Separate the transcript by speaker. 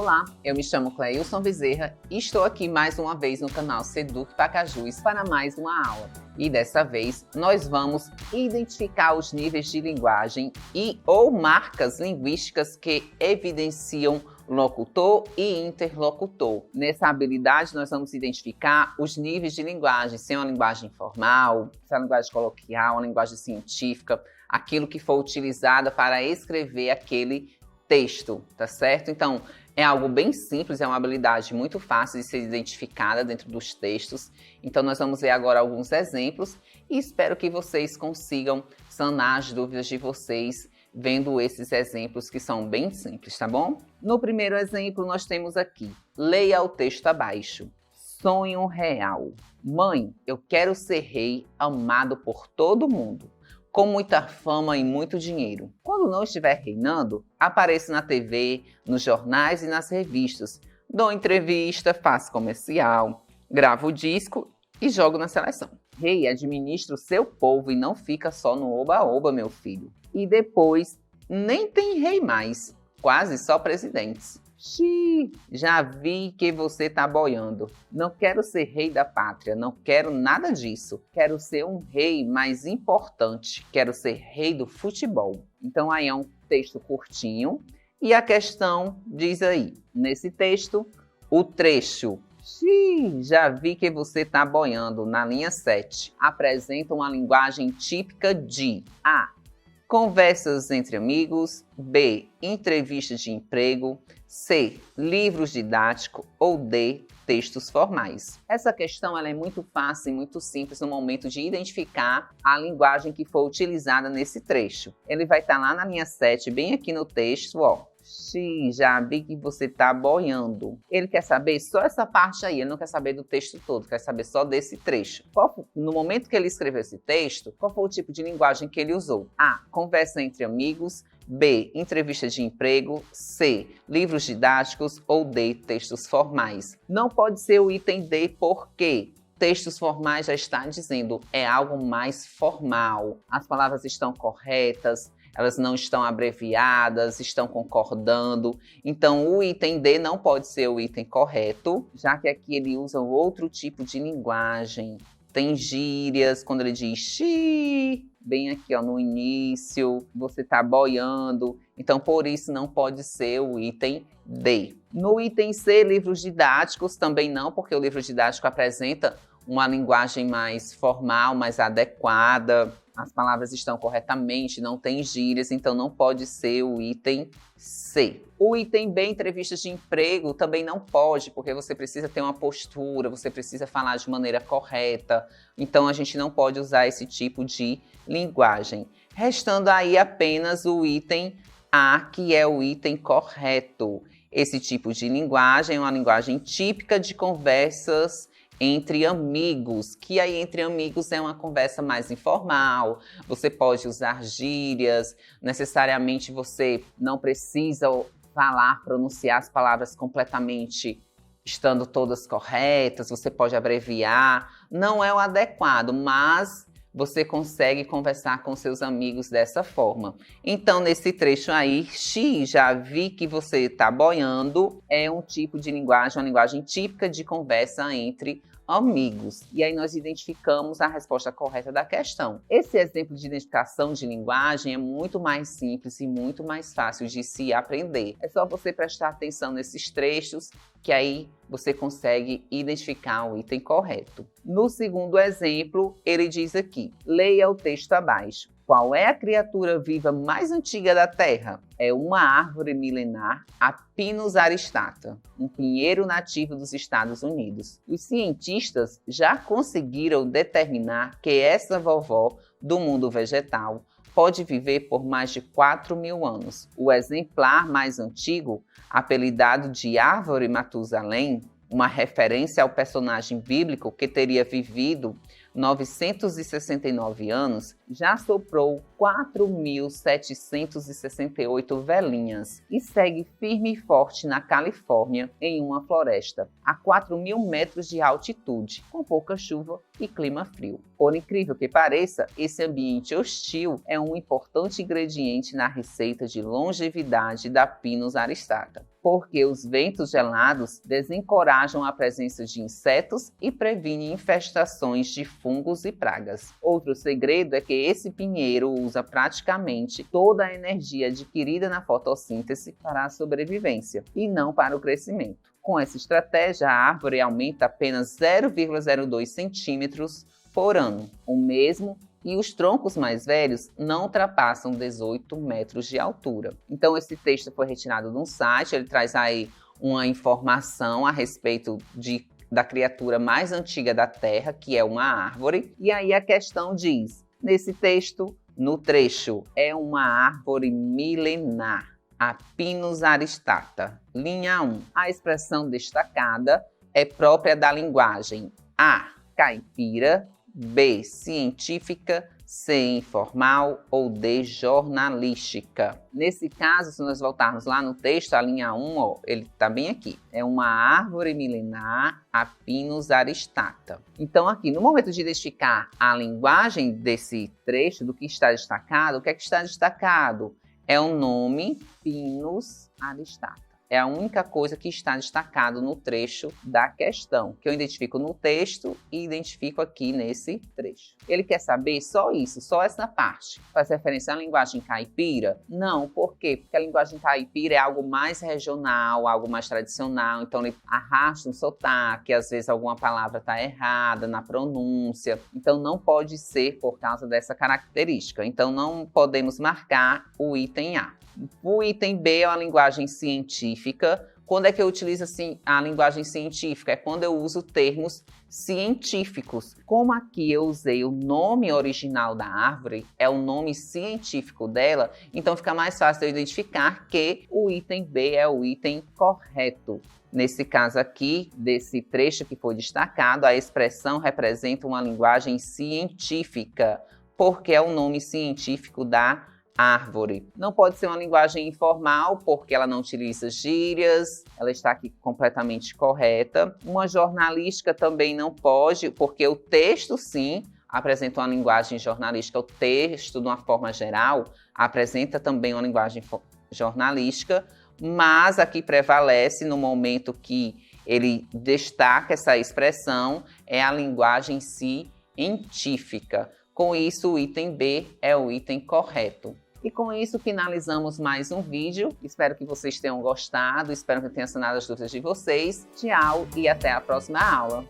Speaker 1: Olá, eu me chamo Cleilson Bezerra e estou aqui mais uma vez no canal Seduc Pacajus para mais uma aula. E dessa vez nós vamos identificar os níveis de linguagem ou marcas linguísticas que evidenciam locutor e interlocutor. Nessa habilidade nós vamos identificar os níveis de linguagem, se é uma linguagem formal, se é uma linguagem coloquial, uma linguagem científica, aquilo que for utilizado para escrever aquele texto, tá certo? Então, é algo bem simples, é uma habilidade muito fácil de ser identificada dentro dos textos. Então, nós vamos ver agora alguns exemplos e espero que vocês consigam sanar as dúvidas de vocês vendo esses exemplos que são bem simples, tá bom? No primeiro exemplo, nós temos aqui, leia o texto abaixo. Sonho real. Mãe, eu quero ser rei, amado por todo mundo, com muita fama e muito dinheiro. Quando não estiver reinando, apareço na TV, nos jornais e nas revistas. Dou entrevista, faço comercial, gravo disco e jogo na seleção. Rei, administra o seu povo e não fica só no oba-oba, meu filho. E depois, nem tem rei mais, quase só presidentes. Xiii, já vi que você tá boiando. Não quero ser rei da pátria, não quero nada disso. Quero ser um rei mais importante, quero ser rei do futebol. Então aí é um texto curtinho e a questão diz aí, nesse texto, o trecho xiii, já vi que você tá boiando, na linha 7, apresenta uma linguagem típica de A. Conversas entre amigos. B. Entrevistas de emprego. C. Livros didáticos. Ou D. Textos formais. Essa questão ela é muito fácil e muito simples no momento de identificar a linguagem que for utilizada nesse trecho. Ele vai estar lá na linha 7, bem aqui no texto, ó. Xiii, já vi que você tá boiando. Ele quer saber só essa parte aí, ele não quer saber do texto todo, quer saber só desse trecho. No momento que ele escreveu esse texto, qual foi o tipo de linguagem que ele usou? A. Conversa entre amigos. B. Entrevista de emprego. C. Livros didáticos. Ou D. Textos formais. Não pode ser o item D, porque textos formais já está dizendo é algo mais formal. As palavras estão corretas, elas não estão abreviadas, estão concordando. Então, o item D não pode ser o item correto, já que aqui ele usa outro tipo de linguagem. Tem gírias, quando ele diz xiii, bem aqui ó, no início, você tá boiando. Então, por isso, não pode ser o item D. No item C, livros didáticos, também não, porque o livro didático apresenta uma linguagem mais formal, mais adequada. As palavras estão corretamente, não tem gírias, então não pode ser o item C. O item B, entrevistas de emprego, também não pode, porque você precisa ter uma postura, você precisa falar de maneira correta. Então a gente não pode usar esse tipo de linguagem. Restando aí apenas o item A, que é o item correto. Esse tipo de linguagem é uma linguagem típica de conversas entre amigos, que aí entre amigos é uma conversa mais informal, você pode usar gírias, necessariamente você não precisa falar, pronunciar as palavras completamente estando todas corretas, você pode abreviar, não é o adequado, mas você consegue conversar com seus amigos dessa forma. Então, nesse trecho aí, X, já vi que você está boiando, é um tipo de linguagem, uma linguagem típica de conversa entre amigos. E aí nós identificamos a resposta correta da questão. Esse exemplo de identificação de linguagem é muito mais simples e muito mais fácil de se aprender. É só você prestar atenção nesses trechos que aí você consegue identificar o item correto. No segundo exemplo, ele diz aqui, leia o texto abaixo. Qual é a criatura viva mais antiga da Terra? É uma árvore milenar, a Pinus aristata, um pinheiro nativo dos Estados Unidos. Os cientistas já conseguiram determinar que essa vovó do mundo vegetal pode viver por mais de 4.000 anos. O exemplar mais antigo, apelidado de Árvore Matusalém, uma referência ao personagem bíblico que teria vivido 969 anos, já soprou 4.768 velhinhas e segue firme e forte na Califórnia, em uma floresta, a 4.000 metros de altitude, com pouca chuva e clima frio. Por incrível que pareça, esse ambiente hostil é um importante ingrediente na receita de longevidade da Pinus aristata, porque os ventos gelados desencorajam a presença de insetos e previnem infestações de fungos e pragas. Outro segredo é que esse pinheiro usa praticamente toda a energia adquirida na fotossíntese para a sobrevivência e não para o crescimento. Com essa estratégia, a árvore aumenta apenas 0,02 centímetros por ano, o mesmo, e os troncos mais velhos não ultrapassam 18 metros de altura. Então esse texto foi retirado de um site, ele traz aí uma informação a respeito da criatura mais antiga da Terra, que é uma árvore, e aí a questão diz, nesse texto, no trecho, é uma árvore milenar. A Pinus aristata. Linha 1. A expressão destacada é própria da linguagem A. Caipira, B. Científica, C. Informal ou D. Jornalística. Nesse caso, se nós voltarmos lá no texto, a linha 1, ó, ele está bem aqui. É uma árvore milenar, a Pinus aristata. Então aqui, no momento de identificar a linguagem desse trecho, do que está destacado, o que é que está destacado? É o nome Pinus aristata. É a única coisa que está destacado no trecho da questão, que eu identifico no texto e identifico aqui nesse trecho. Ele quer saber só isso, só essa parte. Faz referência à linguagem caipira? Não, por quê? Porque a linguagem caipira é algo mais regional, algo mais tradicional, então ele arrasta um sotaque, às vezes alguma palavra está errada na pronúncia, então não pode ser por causa dessa característica. Então não podemos marcar o item A. O item B é uma linguagem científica. Quando é que eu utilizo assim, a linguagem científica? É quando eu uso termos científicos. Como aqui eu usei o nome original da árvore, é o nome científico dela, então fica mais fácil de eu identificar que o item B é o item correto. Nesse caso aqui, desse trecho que foi destacado, a expressão representa uma linguagem científica, porque é o nome científico da árvore. Não pode ser uma linguagem informal, porque ela não utiliza gírias, ela está aqui completamente correta. Uma jornalística também não pode, porque o texto, sim, apresenta uma linguagem jornalística. O texto, de uma forma geral, apresenta também uma linguagem jornalística, mas aqui prevalece, no momento que ele destaca essa expressão, é a linguagem científica. Com isso, o item B é o item correto. E com isso finalizamos mais um vídeo. Espero que vocês tenham gostado, espero que tenha sanado as dúvidas de vocês. Tchau e até a próxima aula.